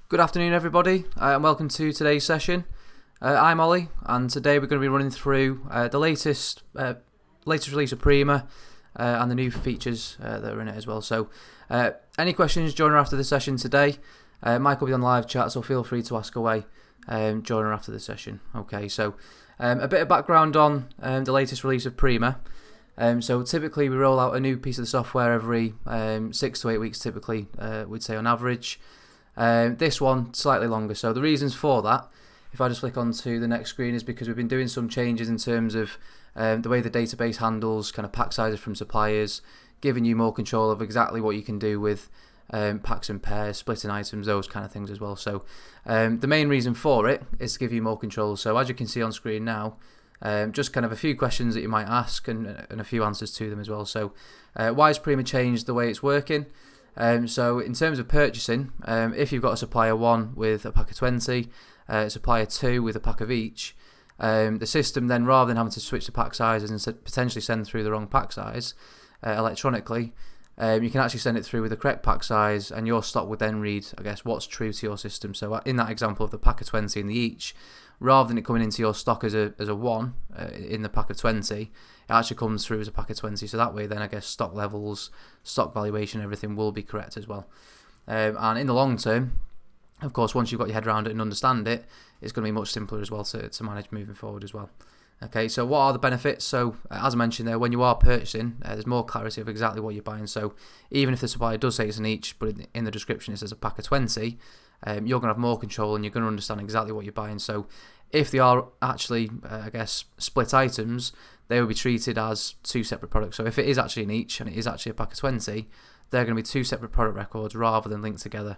Good afternoon everybody and welcome to today's session. I'm Ollie and today we're going to be running through the latest release of Prima and the new features that are in it as well. So any questions, join her after the session today. Mike will be on live chat, so feel free to ask away join her after the session. Okay, so a bit of background on the latest release of Prima. So typically we roll out a new piece of the software every 6 to 8 weeks typically, we'd say on average. This one slightly longer, so the reasons for that, if I just flick onto the next screen, is because we've been doing some changes in terms of the way the database handles kind of pack sizes from suppliers, giving you more control of exactly what you can do with packs and pairs, splitting items, those kind of things as well. So the main reason for it is to give you more control. So as you can see on screen now, just kind of a few questions that you might ask and a few answers to them as well. So why has Prima changed the way it's working? So in terms of purchasing, if you've got a supplier 1 with a pack of 20, supplier 2 with a pack of each, the system then, rather than having to switch the pack sizes and potentially send through the wrong pack size electronically, you can actually send it through with the correct pack size, and your stock would then read, I guess, what's true to your system. So in that example of the pack of 20 in the each, rather than it coming into your stock as a 1 in the pack of 20, it actually comes through as a pack of 20. So that way then I guess stock levels, stock valuation, everything will be correct as well. And in the long term, of course, once you've got your head around it and understand it, it's going to be much simpler as well to manage moving forward as well. Okay, so what are the benefits? So as I mentioned there, when you are purchasing, there's more clarity of exactly what you're buying. So even if the supplier does say it's an each, but in the description it says a pack of 20, you're going to have more control and you're going to understand exactly what you're buying. So if they are actually, I guess, split items, they will be treated as 2 separate products. So if it is actually an each and it is actually a pack of 20, they're going to be 2 separate product records rather than linked together.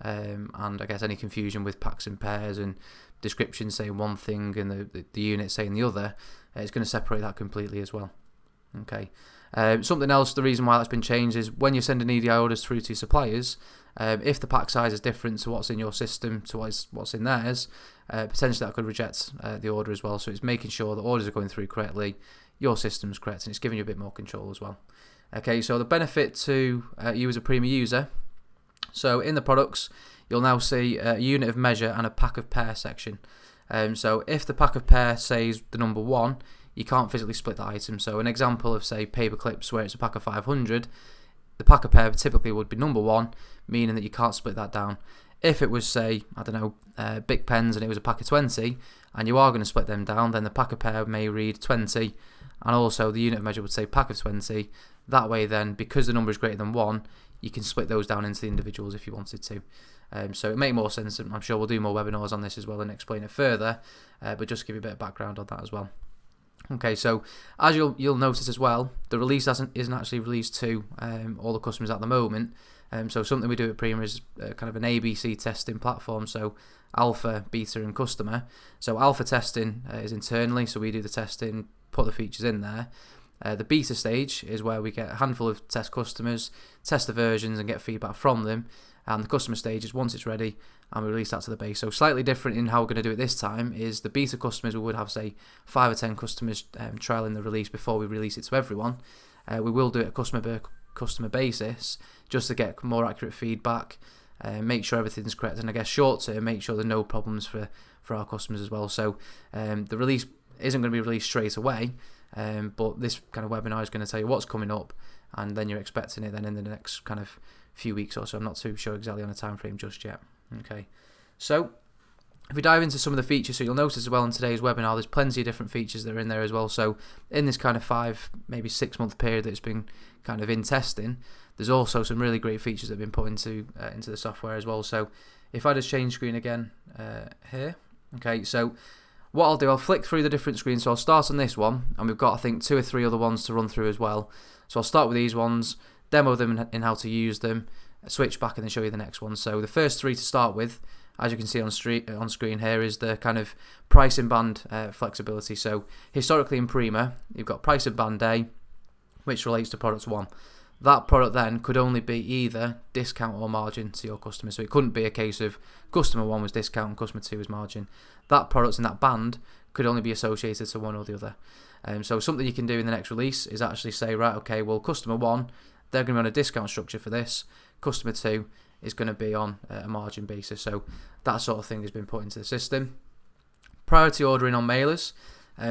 And I guess any confusion with packs and pairs and descriptions saying one thing and the unit saying the other, it's going to separate that completely as well. Okay. Something else, the reason why that's been changed is when you're sending EDI orders through to suppliers, if the pack size is different to what's in your system to what's in theirs, potentially that could reject the order as well. So it's making sure the orders are going through correctly, your system's correct, and it's giving you a bit more control as well. Okay, so the benefit to you as a Prima user, so in the products, you'll now see a unit of measure and a pack of pair section. So if the pack of pair says the number 1, you can't physically split that item. So an example of, say, paper clips where it's a pack of 500, the pack of pair typically would be number 1, meaning that you can't split that down. If it was, say, I don't know, Bic pens and it was a pack of 20, and you are going to split them down, then the pack of pair may read 20, and also the unit of measure would say pack of 20. That way then, because the number is greater than 1, you can split those down into the individuals if you wanted to. So it make more sense, and I'm sure we'll do more webinars on this as well and explain it further, but just to give you a bit of background on that as well. Okay, so as you'll notice as well, the release isn't actually released to all the customers at the moment. So something we do at Prima is kind of an ABC testing platform, so alpha, beta and customer. So alpha testing is internally, so we do the testing, put the features in there. The beta stage is where we get a handful of test customers, test the versions and get feedback from them. And the customer stage is once it's ready and we release that to the base. So slightly different in how we're going to do it this time is the beta customers, we would have, say, 5 or 10 customers trialing the release before we release it to everyone. We will do it a customer basis just to get more accurate feedback, make sure everything's correct, and I guess short term, make sure there are no problems for our customers as well. So the release isn't going to be released straight away, but this kind of webinar is going to tell you what's coming up, and then you're expecting it then in the next kind of few weeks or so. I'm not too sure exactly on a time frame just yet. Okay, so if we dive into some of the features, so you'll notice as well in today's webinar there's plenty of different features that are in there as well. So in this kind of 5, maybe 6 month period that it's been kind of in testing, there's also some really great features that have been put into the software as well. So if I just change screen again here, okay, so what I'll do, I'll flick through the different screens. So I'll start on this one, and we've got, I think, 2 or 3 other ones to run through as well. So I'll start with these ones, demo them in how to use them, switch back and then show you the next one. So the first 3 to start with, as you can see on screen here, is the kind of pricing band flexibility. So historically in Prima, you've got pricing band A, which relates to product 1. That product then could only be either discount or margin to your customer. So it couldn't be a case of customer 1 was discount and customer 2 was margin. That product in that band could only be associated to one or the other. So something you can do in the next release is actually say, right, okay, well, customer 1, they're going to be on a discount structure for this. Customer 2 is going to be on a margin basis. So that sort of thing has been put into the system. Priority ordering on mailers.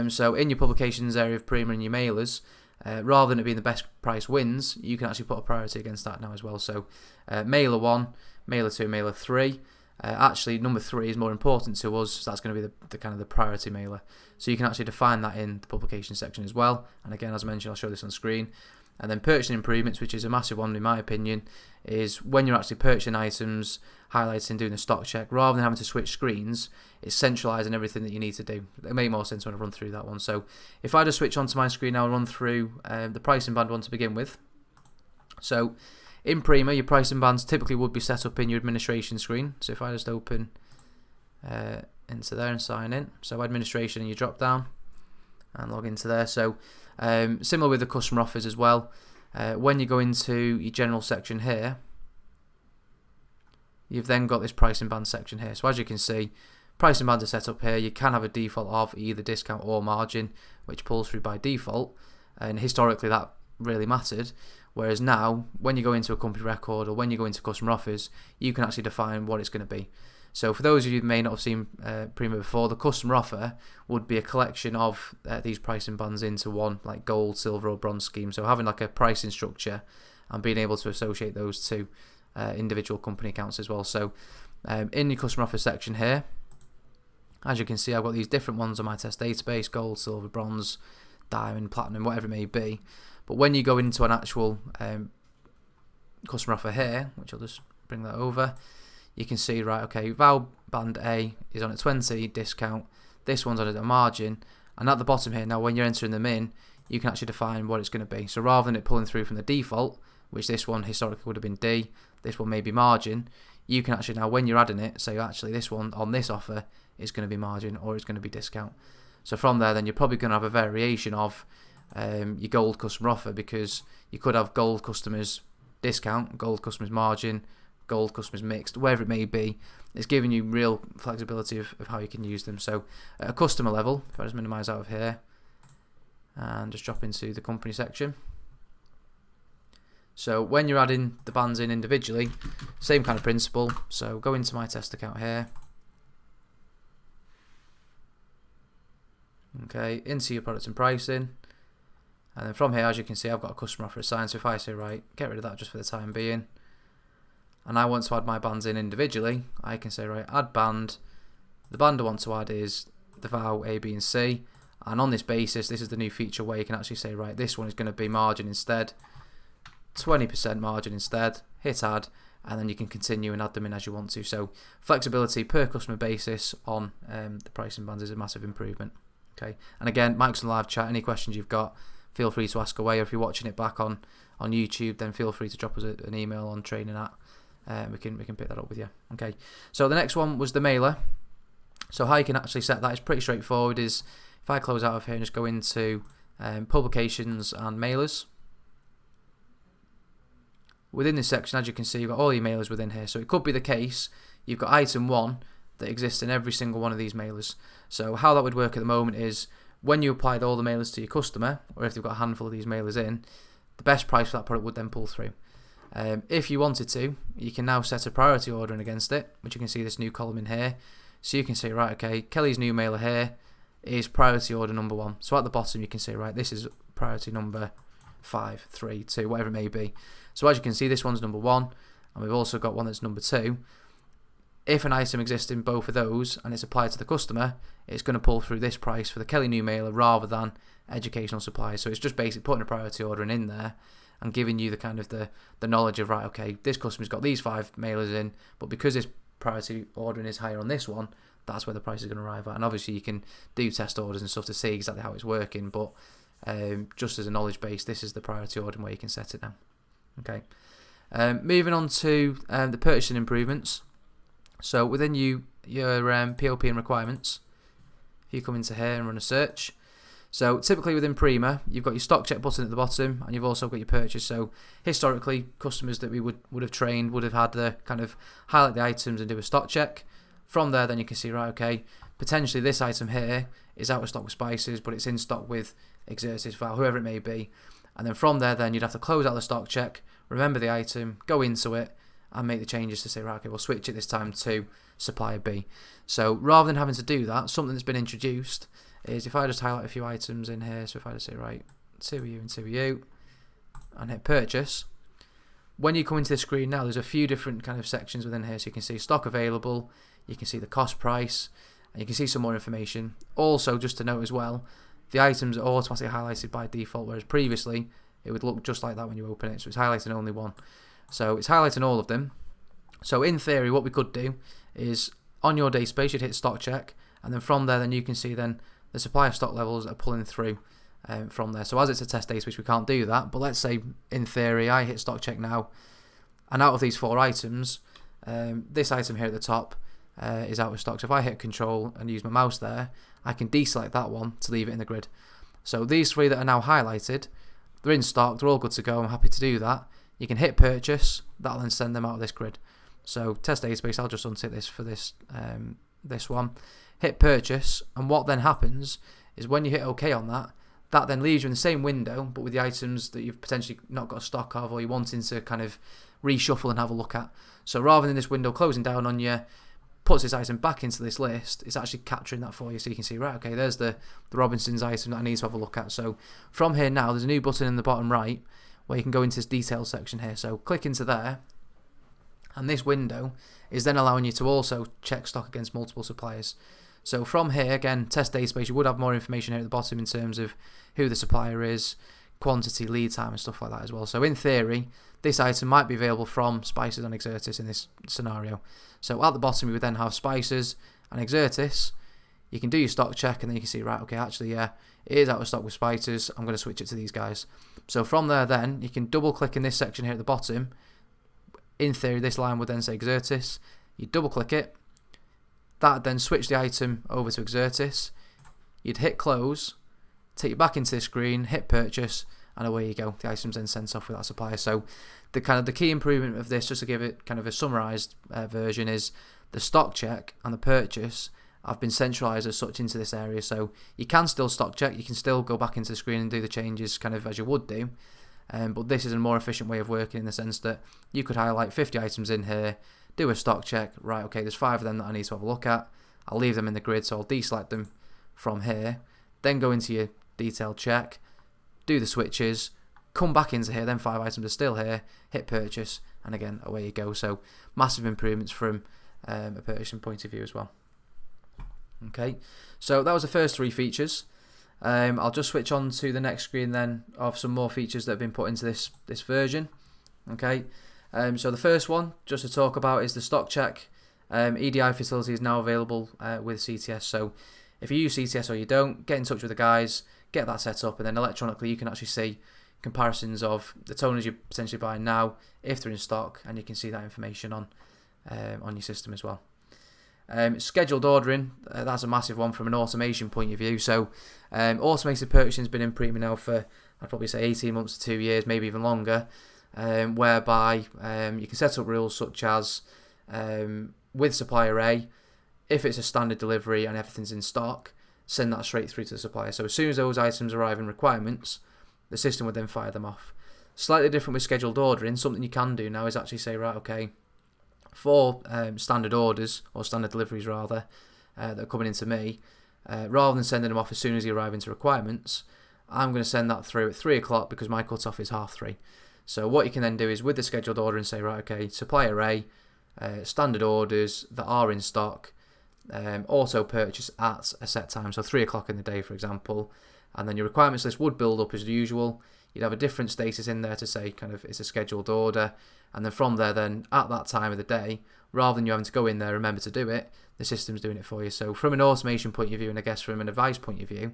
So in your publications area of Prima and your mailers, rather than it being the best price wins, you can actually put a priority against that now as well. So mailer 1, mailer 2, mailer 3. Actually, number 3 is more important to us, so that's going to be the kind of the priority mailer. So you can actually define that in the publication section as well. And again, as I mentioned, I'll show this on screen. And then purchasing improvements, which is a massive one in my opinion, is when you're actually purchasing items, highlighting, doing the stock check, rather than having to switch screens, it's centralising everything that you need to do. It makes more sense when I run through that one. So if I just switch onto my screen now and run through the pricing band one to begin with. So in Prima, your pricing bands typically would be set up in your administration screen. So if I just open into there and sign in, so administration and you drop down and log into there. So similar with the customer offers as well. When you go into your general section here, you've then got this pricing band section here. So as you can see, pricing bands are set up here. You can have a default of either discount or margin, which pulls through by default. And historically that really mattered. Whereas now, when you go into a company record or when you go into customer offers, you can actually define what it's going to be. So for those of you who may not have seen Prima before, the customer offer would be a collection of these pricing bands into one, like gold, silver or bronze scheme. So having like a pricing structure and being able to associate those to individual company accounts as well. So in your customer offer section here, as you can see, I've got these different ones on my test database: gold, silver, bronze, diamond, platinum, whatever it may be. But when you go into an actual customer offer here, which I'll just bring that over, you can see, right, okay, Val Band A is on a 20 discount, this one's on a margin, and at the bottom here, now when you're entering them in, you can actually define what it's going to be. So rather than it pulling through from the default, which this one historically would have been D, this one may be margin, you can actually now, when you're adding it, say actually this one on this offer is going to be margin or it's going to be discount. So from there, then you're probably going to have a variation of your gold customer offer, because you could have gold customers discount, gold customers margin, gold customers mixed, wherever it may be. It's giving you real flexibility of how you can use them. So at a customer level, if I just minimize out of here and just drop into the company section. So when you're adding the bands in individually, same kind of principle. So go into my test account here. Okay, into your products and pricing. And then from here, as you can see, I've got a customer offer assigned. So if I say, right, get rid of that just for the time being, and I want to add my bands in individually, I can say, right, add band. The band I want to add is the VOW A, B and C. And on this basis, this is the new feature where you can actually say, right, this one is going to be margin instead, 20% margin instead, hit add, and then you can continue and add them in as you want to. So flexibility per customer basis on the pricing bands is a massive improvement. Okay, and again, Mike's on live chat. Any questions you've got, feel free to ask away. Or if you're watching it back on YouTube, then feel free to drop us an email on training at. We can pick that up with you. Okay, so the next one was the mailer. So how you can actually set that is pretty straightforward. Is if I close out of here and just go into publications and mailers. Within this section, as you can see, you've got all your mailers within here. So it could be the case you've got item 1 that exists in every single one of these mailers. So how that would work at the moment is when you applied all the mailers to your customer, or if they've got a handful of these mailers in, the best price for that product would then pull through. If you wanted to, you can now set a priority ordering against it, which you can see this new column in here. So you can say, right, okay, Kelly's new mailer here is priority order number 1. So at the bottom you can say, right, this is priority number 5, 3, 2, whatever it may be. So as you can see, this one's number 1, and we've also got one that's number 2. If an item exists in both of those and it's applied to the customer, it's going to pull through this price for the Kelly new mailer rather than educational supplies. So it's just basically putting a priority ordering in there and giving you the kind of the knowledge of, right, okay, this customer's got these 5 mailers in, but because this priority ordering is higher on this one, that's where the price is going to arrive at. And obviously you can do test orders and stuff to see exactly how it's working, but just as a knowledge base, this is the priority ordering where you can set it now. Okay, moving on to the purchasing improvements. So within your POP and requirements, if you come into here and run a search, so typically within Prima, you've got your stock check button at the bottom, and you've also got your purchase. So historically, customers that we would have trained would have had to kind of highlight the items and do a stock check. From there, then you can see, right, okay, potentially this item here is out of stock with spices, but it's in stock with Exertis, Val, whoever it may be. And then from there, then you'd have to close out the stock check, remember the item, go into it, and make the changes to say, right, okay, we'll switch it this time to supplier B. So rather than having to do that, something that's been introduced is if I just highlight a few items in here, so if I just say, right, 2EU and 2EU, and hit purchase, when you come into the screen now, there's a few different kind of sections within here, so you can see stock available, you can see the cost price, and you can see some more information. Also, just to note as well, the items are automatically highlighted by default, whereas previously it would look just like that when you open it, so it's highlighting only one. So it's highlighting all of them. So in theory, what we could do is on your database, you'd hit stock check, and then from there, then you can see then the supplier stock levels are pulling through from there. So as it's a test database, we can't do that. But let's say in theory, I hit stock check now, and out of these 4 items, this item here at the top is out of stock. So if I hit control and use my mouse there, I can deselect that one to leave it in the grid. So these 3 that are now highlighted, they're in stock, they're all good to go. I'm happy to do that. You can hit purchase, that'll then send them out of this grid. So test database, I'll just untick this for this this one. Hit purchase, and what then happens is when you hit OK on that, that then leaves you in the same window, but with the items that you've potentially not got a stock of, or you're wanting to kind of reshuffle and have a look at. So rather than this window closing down on you, puts this item back into this list, it's actually capturing that for you, so you can see, right, okay, there's the Robinsons item that I need to have a look at. So from here now, there's a new button in the bottom right where you can go into this details section here. So click into there, and this window is then allowing you to also check stock against multiple suppliers. So from here, again, test database, you would have more information here at the bottom in terms of who the supplier is, quantity, lead time, and stuff like that as well. So in theory, this item might be available from Spices and Exertis in this scenario. So at the bottom, we would then have Spices and Exertis. You can do your stock check, and then you can see, right, okay, actually, yeah, it is out of stock with Spices. I'm going to switch it to these guys. So from there, then, you can double click in this section here at the bottom. In theory, this line would then say Exertis. You double click it. That then switch the item over to Exertis. You'd hit close, take you back into the screen, hit purchase, and away you go. The item's then sent off with that supplier. So the key improvement of this, just to give it kind of a summarised version, is the stock check and the purchase have been centralised as such into this area. So you can still stock check, you can still go back into the screen and do the changes kind of as you would do. But this is a more efficient way of working in the sense that you could highlight 50 items in here, do a stock check, right, okay, there's 5 of them that I need to have a look at. I'll leave them in the grid, so I'll deselect them from here. Then go into your detailed check, do the switches, come back into here, then 5 items are still here, hit purchase, and again, away you go. So massive improvements from a purchasing point of view as well. Okay, so that was the first 3 features. I'll just switch on to the next screen then of some more features that have been put into this version. Okay, so the first one, just to talk about, is the stock check. EDI facility is now available with CTS. So if you use CTS or you don't, get in touch with the guys, get that set up, and then electronically you can actually see comparisons of the toners you're potentially buying now, if they're in stock, and you can see that information on your system as well. Scheduled ordering, that's a massive one from an automation point of view. So automated purchasing has been in Prima now for, I'd probably say 18 months to 2 years, maybe even longer, whereby you can set up rules such as with supplier A, if it's a standard delivery and everything's in stock, send that straight through to the supplier. So as soon as those items arrive in requirements, the system would then fire them off. Slightly different with scheduled ordering, something you can do now is actually say, right, okay, for standard orders, or standard deliveries rather, that are coming into me, rather than sending them off as soon as they arrive into requirements, I'm going to send that through at 3 o'clock because my cut-off is 3:30. So what you can then do is with the scheduled order and say, right, okay, supplier A, standard orders that are in stock, auto purchase at a set time, so 3 o'clock in the day, for example, and then your requirements list would build up as usual. You'd have a different status in there to say kind of it's a scheduled order, and then from there then at that time of the day, rather than you having to go in there and remember to do it, the system's doing it for you. So from an automation point of view, and I guess from an advice point of view,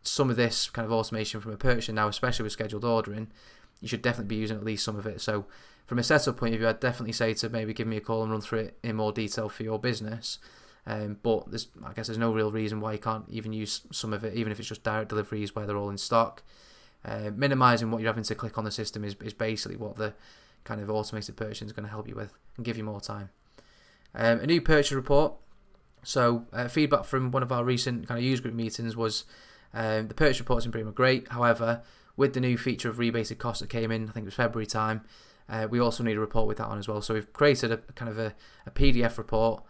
some of this kind of automation from a purchasing now, especially with scheduled ordering, you should definitely be using at least some of it. So from a setup point of view, I'd definitely say to maybe give me a call and run through it in more detail for your business. But I guess there's no real reason why you can't even use some of it, even if it's just direct deliveries where they're all in stock. Minimising what you're having to click on the system is basically what the kind of automated purchasing is going to help you with and give you more time. A new purchase report. So feedback from one of our recent kind of user group meetings was the purchase reports in Prima great. However, with the new feature of rebated costs that came in, I think it was February time, we also need a report with that on as well. So we've created a kind of a PDF report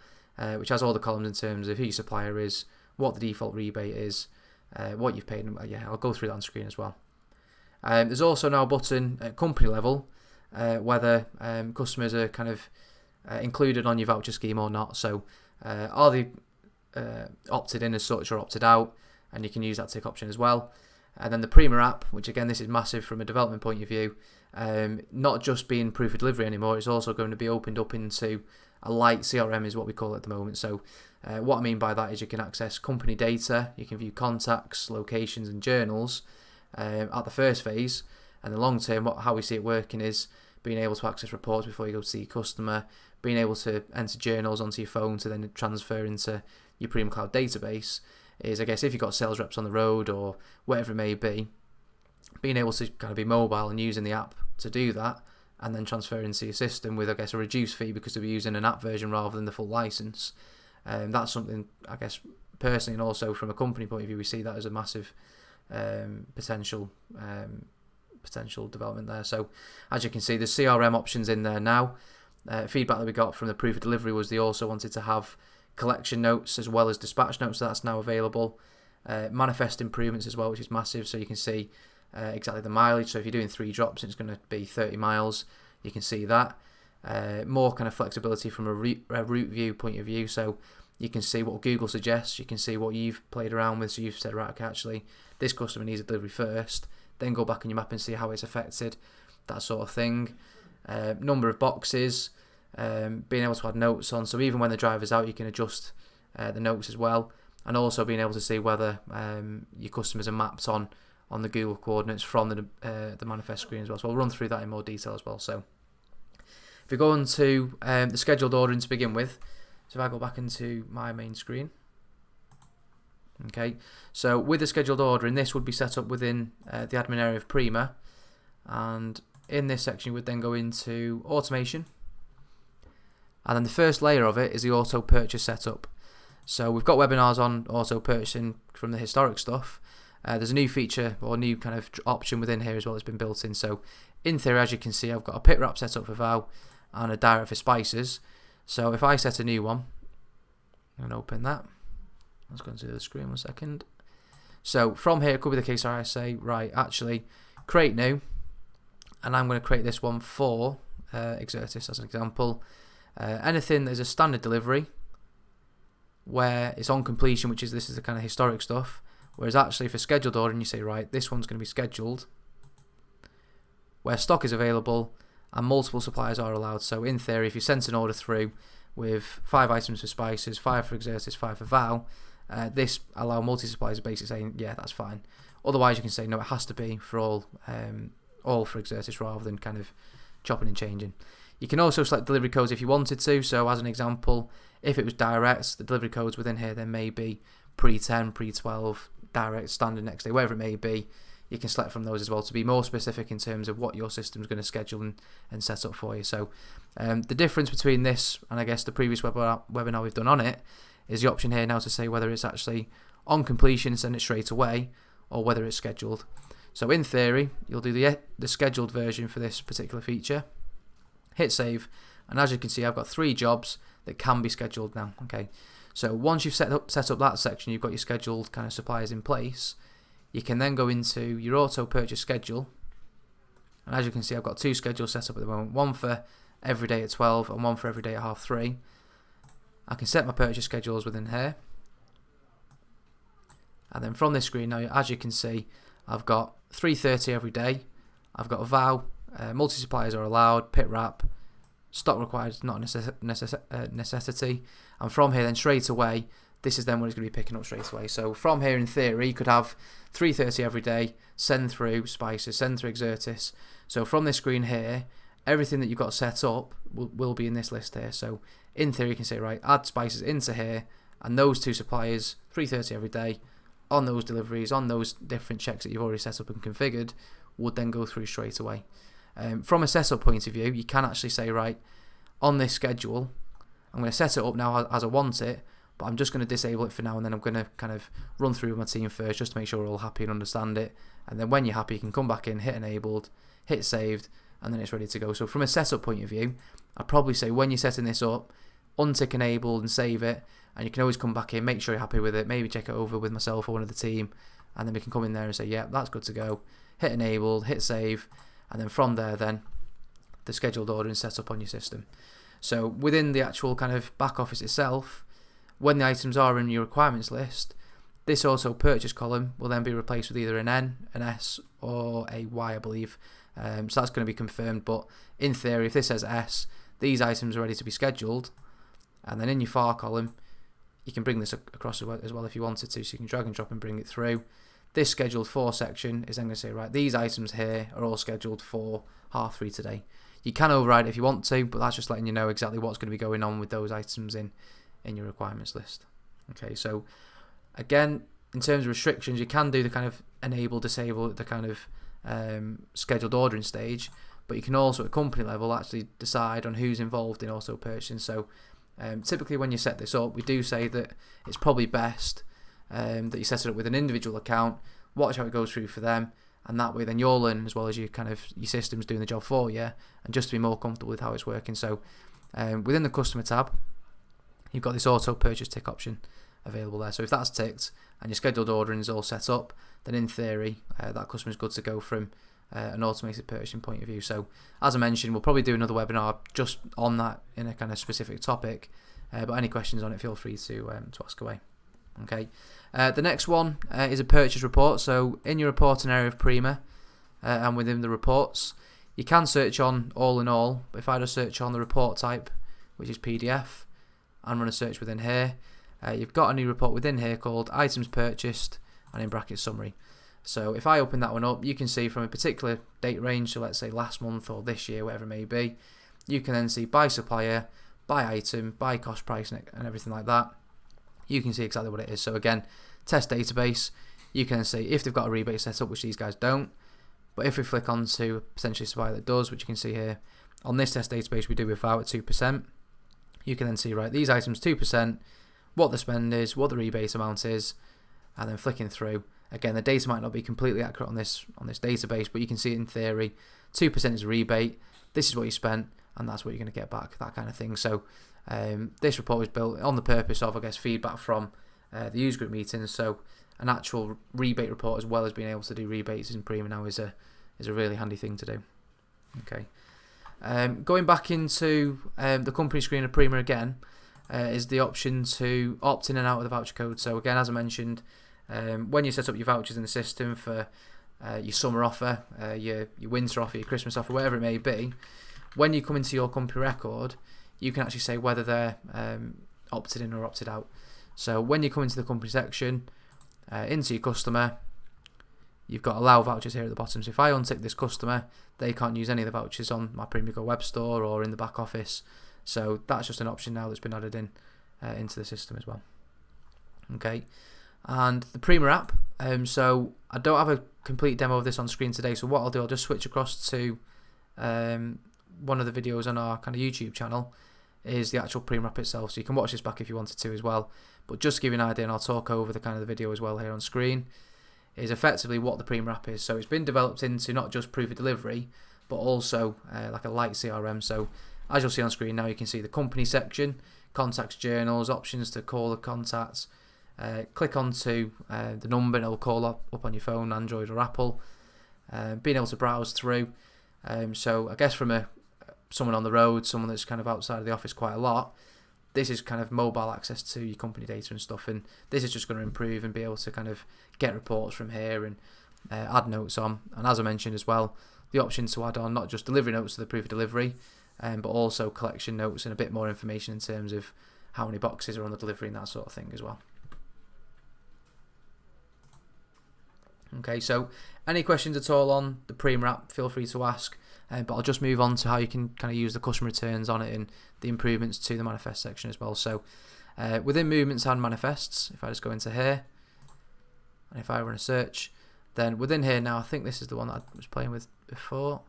which has all the columns in terms of who your supplier is, what the default rebate is, what you've paid. Yeah, I'll go through that on screen as well. There's also now a button at company level whether customers are kind of included on your voucher scheme or not. So are they opted in as such or opted out, and you can use that tick option as well. And then the Prima App, which again, this is massive from a development point of view, not just being proof of delivery anymore, it's also going to be opened up into a light CRM is what we call it at the moment. So what I mean by that is you can access company data, you can view contacts, locations and journals at the first phase, and the long term, how we see it working is being able to access reports before you go to see your customer, being able to enter journals onto your phone to then transfer into your Prima Cloud database. Is, I guess, if you've got sales reps on the road or whatever it may be, being able to kind of be mobile and using the app to do that, and then transfer into your system with, I guess, a reduced fee because they're using an app version rather than the full license. That's something, I guess, personally, and also from a company point of view, we see that as a massive potential development there. So as you can see, the CRM options in there now. Feedback that we got from the proof of delivery was they also wanted to have collection notes as well as dispatch notes, so that's now available. Manifest improvements as well, which is massive, so you can see exactly the mileage. So if you're doing 3 drops, it's going to be 30 miles. You can see that. More kind of flexibility from a route view point of view, so you can see what Google suggests, you can see what you've played around with, so you've said, right, okay, actually this customer needs a delivery first, then go back on your map and see how it's affected, that sort of thing. Number of boxes, being able to add notes on, so even when the driver's out you can adjust the notes as well, and also being able to see whether your customers are mapped on the Google coordinates from the manifest screen as well. So I'll run through that in more detail as well. So if we go on to the scheduled ordering to begin with, so if I go back into my main screen, okay, so with the scheduled ordering, this would be set up within the admin area of Prima, and in this section you would then go into automation, and then the first layer of it is the auto purchase setup. So we've got webinars on auto purchasing from the historic stuff. There's a new feature or new kind of option within here as well that's been built in. So in theory, as you can see, I've got a pit wrap set up for Vow and a direct for spices. So if I set a new one and open that, let's go into the screen 1 second. So from here, it could be the case where I say, right, actually create new, and I'm going to create this one for Exertis as an example. Anything there's a standard delivery where it's on completion, which is this is the kind of historic stuff. Whereas actually for scheduled ordering, you say, right, this one's going to be scheduled where stock is available and multiple suppliers are allowed. So in theory, if you sent an order through with 5 items for spices, 5 for Exertis, 5 for Vow, this allow multi-suppliers basically saying, yeah, that's fine. Otherwise, you can say, no, it has to be for all for Exertis rather than kind of chopping and changing. You can also select delivery codes if you wanted to. So as an example, if it was direct, the delivery codes within here then may be pre-10, pre-12, direct, standard next day, wherever it may be. You can select from those as well to be more specific in terms of what your system's going to schedule and set up for you. So the difference between this and I guess the previous webinar we've done on it is the option here now to say whether it's actually on completion and send it straight away or whether it's scheduled. So in theory, you'll do the scheduled version for this particular feature. Hit save, and as you can see, I've got 3 jobs that can be scheduled now. Okay, so once you've set up that section, you've got your scheduled kind of suppliers in place. You can then go into your auto purchase schedule, and as you can see, I've got 2 schedules set up at the moment. One for every day at 12 and one for every day at 3:30. I can set my purchase schedules within here, and then from this screen now, as you can see, I've got 3:30 every day. I've got a Vow. Multi-suppliers are allowed, pit wrap, stock required is not a necessity, and from here then straight away, this is then what it's going to be picking up straight away. So from here in theory, you could have 3:30 every day, send through spices, send through Exertis. So from this screen here, everything that you've got set up will be in this list here. So in theory, you can say, right, add spices into here, and those 2 suppliers, 3:30 every day, on those deliveries, on those different checks that you've already set up and configured, would then go through straight away. From a setup point of view, you can actually say, right, on this schedule, I'm going to set it up now as I want it, but I'm just going to disable it for now, and then I'm going to kind of run through with my team first just to make sure we're all happy and understand it. And then when you're happy, you can come back in, hit enabled, hit saved, and then it's ready to go. So from a setup point of view, I'd probably say when you're setting this up, untick enable and save it, and you can always come back in, make sure you're happy with it, maybe check it over with myself or one of the team, and then we can come in there and say, yeah, that's good to go. Hit enable, hit save, and then from there then the scheduled ordering set up on your system. So within the actual kind of back office itself, when the items are in your requirements list, this auto purchase column will then be replaced with either an N, an S, or a Y, I believe. So that's going to be confirmed, but in theory, if this says S, these items are ready to be scheduled, and then in your far column, you can bring this across as well if you wanted to, so you can drag and drop and bring it through. This scheduled for section is then going to say, right, these items here are all scheduled for 3:30 today. You can override it if you want to, but that's just letting you know exactly what's going to be going on with those items in your requirements list. Okay, so again, in terms of restrictions, you can do the kind of enable, disable, the kind of scheduled ordering stage, but you can also at company level actually decide on who's involved in auto purchasing. So typically when you set this up, we do say that it's probably best that you set it up with an individual account, watch how it goes through for them, and that way then you'll learn as well as your system's doing the job for you, and just to be more comfortable with how it's working. So within the customer tab, you've got this auto purchase tick option available there. So if that's ticked and your scheduled ordering is all set up, then in theory that customer's good to go from an automated purchasing point of view. So as I mentioned, we'll probably do another webinar just on that in a kind of specific topic, but any questions on it, feel free to ask away. Okay, the next one is a purchase report. So in your reporting area of Prima and within the reports, you can search on all in all, but if I just search on the report type, which is PDF, and run a search within here, you've got a new report within here called items purchased and in brackets summary. So if I open that one up, you can see from a particular date range, so let's say last month or this year, whatever it may be, you can then see by supplier, by item, by cost price and everything like that. You can see exactly what it is. So again, test database, you can see if they've got a rebate set up, which these guys don't. But if we flick on to potentially a supplier that does, which you can see here, on this test database we do without at 2%, you can then see, right, these items 2%, what the spend is, what the rebate amount is, and then flicking through. Again, the data might not be completely accurate on this database, but you can see it in theory, 2% is a rebate, this is what you spent, and that's what you're going to get back, that kind of thing. So this report was built on the purpose of, I guess, feedback from the user group meetings. So an actual rebate report, as well as being able to do rebates in Prima now, is a really handy thing to do. Okay. Going back into the company screen of Prima again, is the option to opt in and out of the voucher code. So again, as I mentioned, when you set up your vouchers in the system for your summer offer, your winter offer, your Christmas offer, whatever it may be, when you come into your company record, you can actually say whether they're opted in or opted out. So when you come into the company section, into your customer, you've got allow vouchers here at the bottom. So if I untick this customer, they can't use any of the vouchers on my Prima Go web store or in the back office. So that's just an option now that's been added in into the system as well. Okay, and the Prima app. So I don't have a complete demo of this on screen today. So what I'll do, I'll just switch across to one of the videos on our kind of YouTube channel. Is the actual Prima app itself. So you can watch this back if you wanted to as well. But just to give you an idea, and I'll talk over the kind of the video as well here on screen, is effectively what the Prima app is. So it's been developed into not just proof of delivery, but also like a light CRM. So as you'll see on screen now, you can see the company section, contacts, journals, options to call the contacts. Click onto the number and it'll call up on your phone, Android or Apple. Being able to browse through. So I guess from someone on the road, someone that's kind of outside of the office quite a lot, this is kind of mobile access to your company data and stuff, and this is just going to improve and be able to kind of get reports from here and add notes on. And as I mentioned as well, the option to add on not just delivery notes to the proof of delivery, but also collection notes and a bit more information in terms of how many boxes are on the delivery and that sort of thing as well. Okay, so any questions at all on the Prima app, feel free to ask. But I'll just move on to how you can kind of use the customer returns on it and the improvements to the manifest section as well. So within movements and manifests, if I just go into here, and if I run a search, then within here now, I think this is the one that I was playing with before.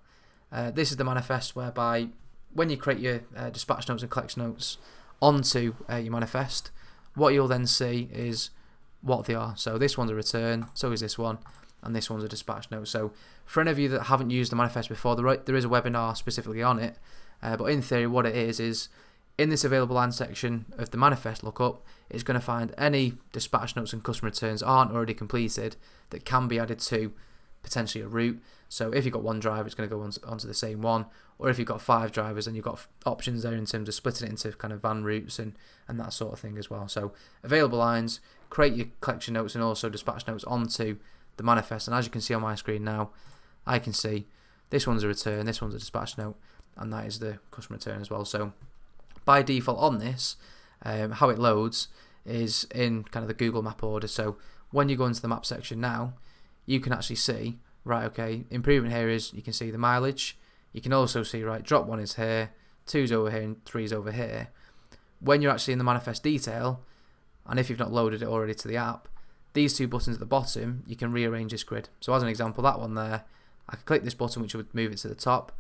This is the manifest whereby when you create your dispatch notes and collection notes onto your manifest, what you'll then see is what they are. So this one's a return, so is this one. and this one's a dispatch note. So for any of you that haven't used the manifest before, there is a webinar specifically on it, but in theory what it is in this available lines section of the manifest lookup, it's going to find any dispatch notes and customer returns aren't already completed that can be added to potentially a route. So if you've got one driver, it's going to go onto the same one, or if you've got 5 drivers, then you've got options there in terms of splitting it into kind of van routes and that sort of thing as well. So available lines, create your collection notes and also dispatch notes onto the manifest, and as you can see on my screen now, I can see this one's a return, this one's a dispatch note, and that is the customer return as well. So by default on this, how it loads is in kind of the Google map order. So when you go into the map section now, you can actually see, right, okay, improvement here is, you can see the mileage. You can also see, right, drop 1 is here, 2's over here, and 3's over here. When you're actually in the manifest detail, and if you've not loaded it already to the app, these 2 buttons at the bottom, you can rearrange this grid. So as an example, that one there, I can click this button which would move it to the top.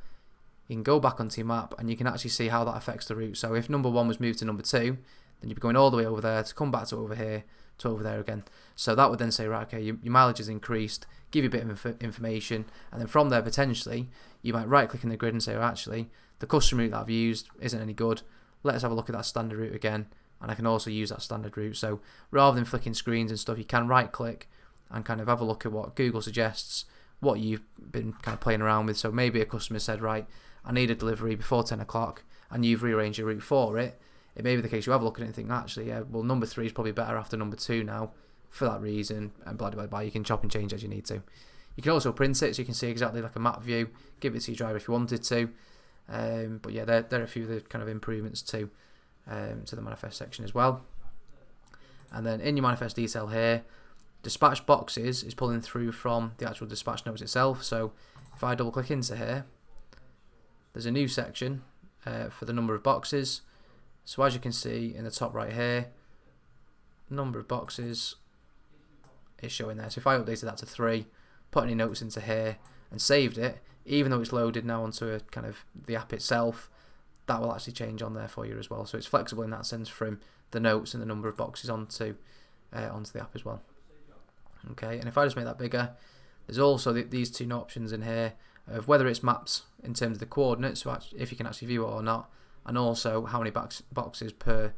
You can go back onto your map and you can actually see how that affects the route. So if number 1 was moved to number 2, then you'd be going all the way over there to come back to over here to over there again. So that would then say, right, okay, your mileage has increased, give you a bit of information, and then from there potentially you might right click in the grid and say, well, actually the custom route that I've used isn't any good, let's have a look at that standard route again, and I can also use that standard route. So rather than flicking screens and stuff, you can right click and kind of have a look at what Google suggests, what you've been kind of playing around with. So maybe a customer said, right, I need a delivery before 10 o'clock, and you've rearranged your route for it. It may be the case you have a look at it and think, actually, yeah, well, number 3 is probably better after number 2 now for that reason, and blah, blah, blah. You can chop and change as you need to. You can also print it so you can see exactly like a map view, give it to your driver if you wanted to. But yeah, there are a few of the kind of improvements to the manifest section as well. And then in your manifest detail here, dispatch boxes is pulling through from the actual dispatch notes itself. So if I double click into here, there's a new section for the number of boxes. So as you can see in the top right here, number of boxes is showing there. So if I updated that to 3, put any notes into here and saved it, even though it's loaded now onto a kind of the app itself, that will actually change on there for you as well. So it's flexible in that sense from the notes and the number of boxes onto the app as well. Okay, and if I just make that bigger, there's also these 2 options in here of whether it's mapped in terms of the coordinates, so if you can actually view it or not, and also how many boxes per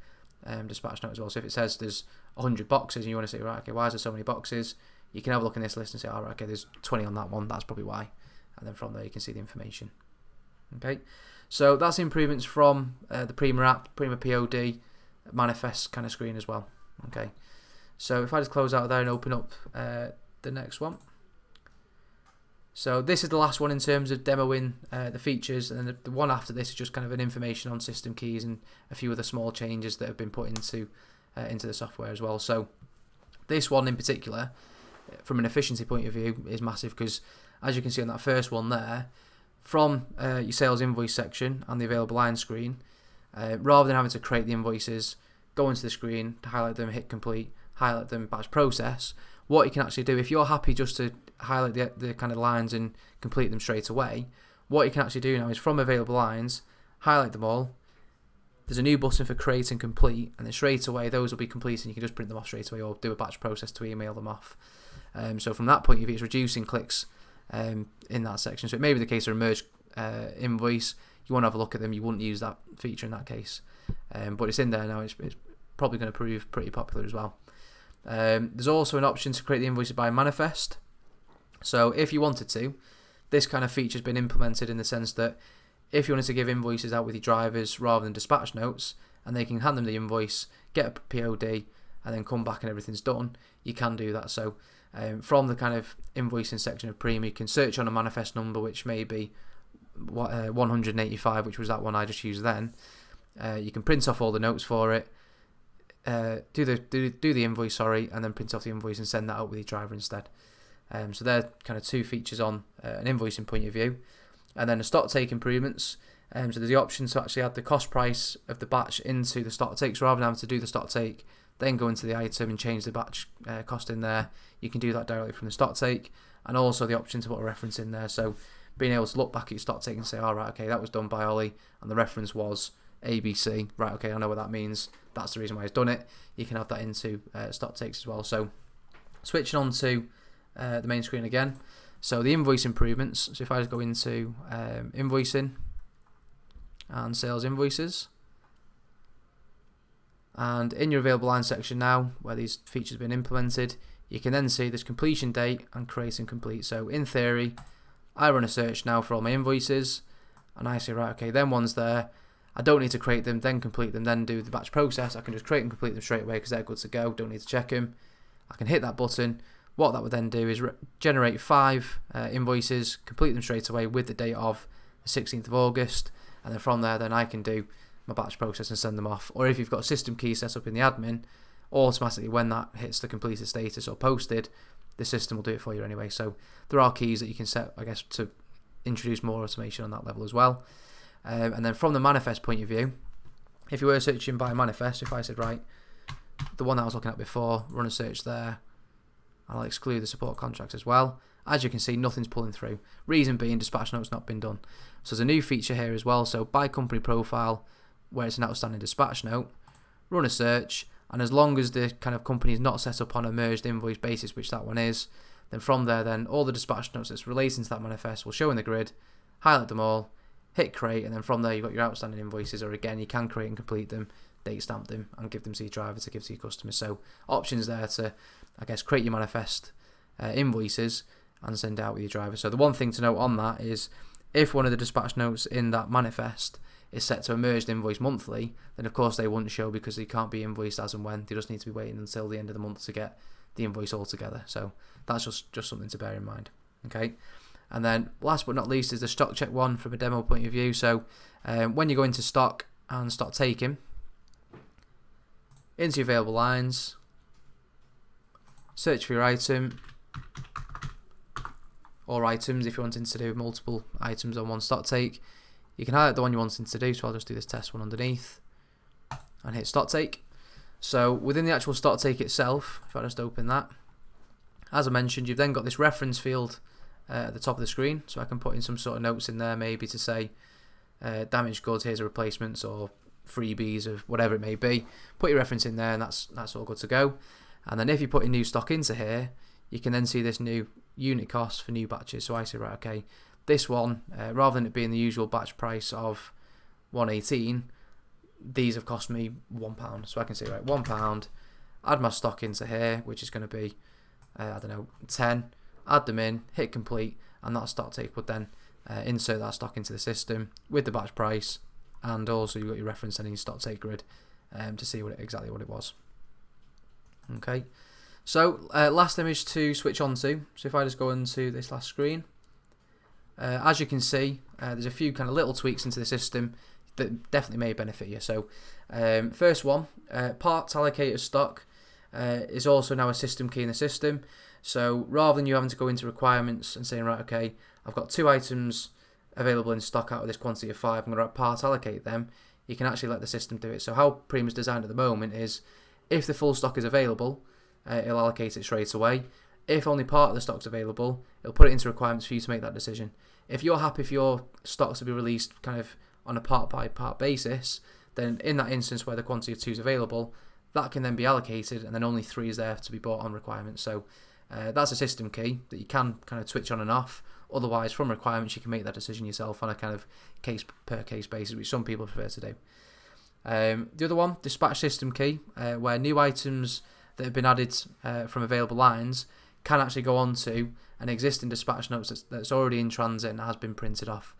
dispatch note as well. So if it says there's 100 boxes and you want to say, right, okay, why is there so many boxes? You can have a look in this list and say, all right, okay, there's 20 on that one, that's probably why. And then from there you can see the information. Okay, so that's improvements from the Prima app, Prima POD, manifest kind of screen as well. Okay, so if I just close out there and open up the next one. So this is the last one in terms of demoing the features, and then the one after this is just kind of an information on system keys and a few other small changes that have been put into the software as well. So this one in particular, from an efficiency point of view, is massive because as you can see on that first one there, from your sales invoice section and the available line screen, rather than having to create the invoices, go into the screen, highlight them, hit complete, highlight them, batch process, what you can actually do, if you're happy just to highlight the kind of lines and complete them straight away, what you can actually do now is from available lines, highlight them all, there's a new button for create and complete, and then straight away those will be complete and you can just print them off straight away or do a batch process to email them off. So from that point of view, it's reducing clicks in that section. So it may be the case of a merged invoice, you want to have a look at them, you wouldn't use that feature in that case, but it's in there now. It's probably going to prove pretty popular as well. There's also an option to create the invoices by manifest. So if you wanted to, this kind of feature has been implemented in the sense that if you wanted to give invoices out with your drivers rather than dispatch notes, and they can hand them the invoice, get a POD, and then come back and everything's done, you can do that. So from the kind of invoicing section of Prima, you can search on a manifest number, which may be 185, which was that one I just used then. You can print off all the notes for it, do the invoice, and then print off the invoice and send that out with your driver instead. So they're kind of 2 features on an invoicing point of view. And then the stock take improvements. So there's the option to actually add the cost price of the batch into the stock take. So rather than having to do the stock take, then go into the item and change the batch cost in there, you can do that directly from the stock take. And also the option to put a reference in there. So being able to look back at your stock take and say, all right, okay, that was done by Ollie, and the reference was ABC. Right, okay, I know what that means. That's the reason why he's done it. You can add that into stock takes as well. So switching on to the main screen again. So the invoice improvements. So if I just go into invoicing and sales invoices, and in your available line section now, where these features have been implemented, you can then see this completion date and create and complete. So in theory, I run a search now for all my invoices, and I say, right, okay, them ones there, I don't need to create them, then complete them, then do the batch process. I can just create and complete them straight away because they're good to go, don't need to check them. I can hit that button. What that would then do is generate 5 invoices, complete them straight away with the date of the 16th of August, and then from there then I can do my batch process and send them off. Or if you've got a system key set up in the admin, automatically when that hits the completed status or posted, the system will do it for you anyway. So there are keys that you can set, I guess, to introduce more automation on that level as well. And then from the manifest point of view, if you were searching by manifest, if I said, right, the one that I was looking at before, run a search there, I'll exclude the support contracts as well. As you can see, nothing's pulling through. Reason being, dispatch note's not been done. So there's a new feature here as well. So by company profile, where it's an outstanding dispatch note, run a search, and as long as the kind of company is not set up on a merged invoice basis, which that one is, then from there, then all the dispatch notes that's relating to that manifest will show in the grid, highlight them all, hit create, and then from there you've got your outstanding invoices, or again, you can create and complete them, date stamp them, and give them to your driver to give to your customers. So options there to, I guess, create your manifest invoices and send out with your driver. So the one thing to note on that is, if one of the dispatch notes in that manifest is set to a merged invoice monthly, then of course they wouldn't show because they can't be invoiced as and when. They just need to be waiting until the end of the month to get the invoice all together. So that's just something to bear in mind. Okay. And then last but not least is the stock check one from a demo point of view. So when you go into stock and start taking, into your available lines, search for your item, or items if you're wanting to do multiple items on one stock take. You can highlight the one you're wanting to do, so I'll just do this test one underneath and hit stock take. So within the actual stock take itself, if I just open that, as I mentioned, you've then got this reference field at the top of the screen, so I can put in some sort of notes in there, maybe to say damaged goods, here's a replacements, or freebies, or whatever it may be. Put your reference in there, and that's all good to go. And then if you put in new stock into here, you can then see this new unit cost for new batches. So I say, right, okay, this one, rather than it being the usual batch price of £1.18, these have cost me £1. So I can say, right, £1, add my stock into here, which is going to be, I don't know, 10, add them in, hit complete, and that stock take would then insert that stock into the system with the batch price, and also you've got your reference and your stock take grid to see exactly what it was. Okay, so last image to switch on to. So if I just go into this last screen, as you can see, there's a few kind of little tweaks into the system that definitely may benefit you. So first one, parts allocator stock is also now a system key in the system. So rather than you having to go into requirements and saying, right, okay, I've got 2 items available in stock out of this quantity of 5, I'm going to part allocate them, you can actually let the system do it. So how Prima's designed at the moment is, if the full stock is available, it'll allocate it straight away. If only part of the stock's available, it'll put it into requirements for you to make that decision. If you're happy for your stocks to be released kind of on a part by part basis, then in that instance where the quantity of 2 is available, that can then be allocated, and then only 3 is there to be bought on requirements. So that's a system key that you can kind of switch on and off. Otherwise, from requirements, you can make that decision yourself on a kind of case per case basis, which some people prefer to do. The other one, dispatch system key, where new items that have been added from available lines can actually go on to an existing dispatch note that's already in transit and has been printed off.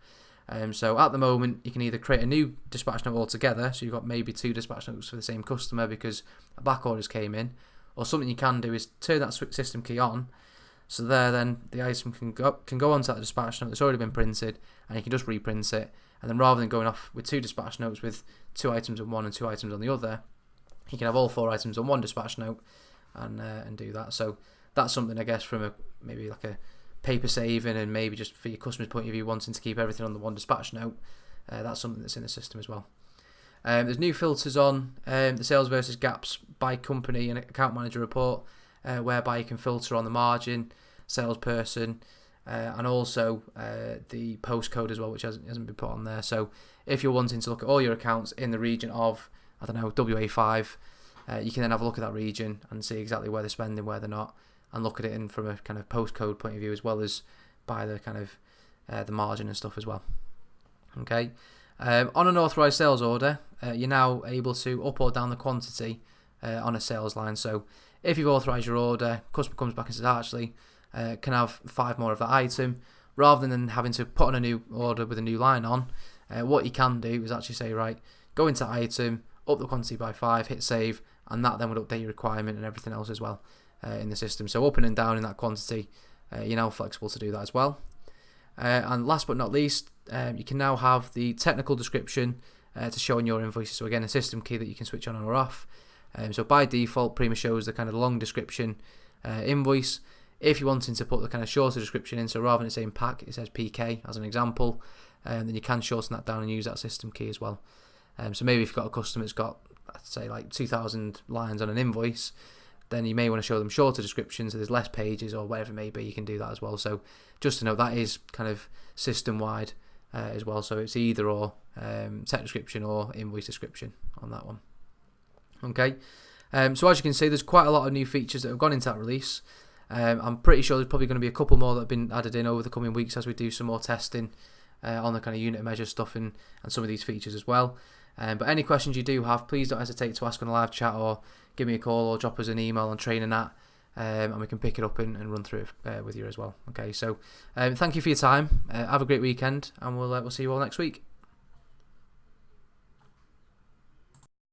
So at the moment, you can either create a new dispatch note altogether, so you've got maybe 2 dispatch notes for the same customer because a back orders came in, or something you can do is turn that system key on, so there then the item can go onto that dispatch note that's already been printed, and you can just reprint it, and then rather than going off with 2 dispatch notes with 2 items on one and 2 items on the other, you can have all 4 items on one dispatch note and do that. So that's something, I guess, from maybe like a paper saving, and maybe just for your customer's point of view wanting to keep everything on the one dispatch note, that's something that's in the system as well. There's new filters on the sales versus gaps by company and account manager report, whereby you can filter on the margin, salesperson, and also the postcode as well, which hasn't been put on there. So if you're wanting to look at all your accounts in the region of, I don't know, WA5, you can then have a look at that region and see exactly where they're spending, where they're not, and look at it in from a kind of postcode point of view, as well as by the kind of the margin and stuff as well. Okay. On an authorised sales order, you're now able to up or down the quantity on a sales line. So if you've authorised your order, customer comes back and says, actually, can I have 5 more of that item, rather than having to put on a new order with a new line on, what you can do is actually say, right, go into item, up the quantity by 5, hit save, and that then would update your requirement and everything else as well in the system. So up and down in that quantity, you're now flexible to do that as well. And last but not least, you can now have the technical description to show on your invoices. So again, a system key that you can switch on or off. So by default, Prima shows the kind of long description invoice. If you're wanting to put the kind of shorter description in, so rather than it saying pack, it says PK as an example, then you can shorten that down and use that system key as well. So maybe if you've got a customer that's got, say, like 2,000 lines on an invoice, then you may want to show them shorter descriptions, so there's less pages or whatever it may be, you can do that as well. So just to note, that is kind of system-wide as well, so it's either or text description or invoice description on that one. Okay, so as you can see, there's quite a lot of new features that have gone into that release. I'm pretty sure there's probably going to be a couple more that have been added in over the coming weeks as we do some more testing on the kind of unit measure stuff and some of these features as well. But any questions you do have, please don't hesitate to ask on a live chat, or give me a call, or drop us an email on training@, and we can pick it up and run through it with you as well. Okay, so thank you for your time. Have a great weekend, and we'll see you all next week.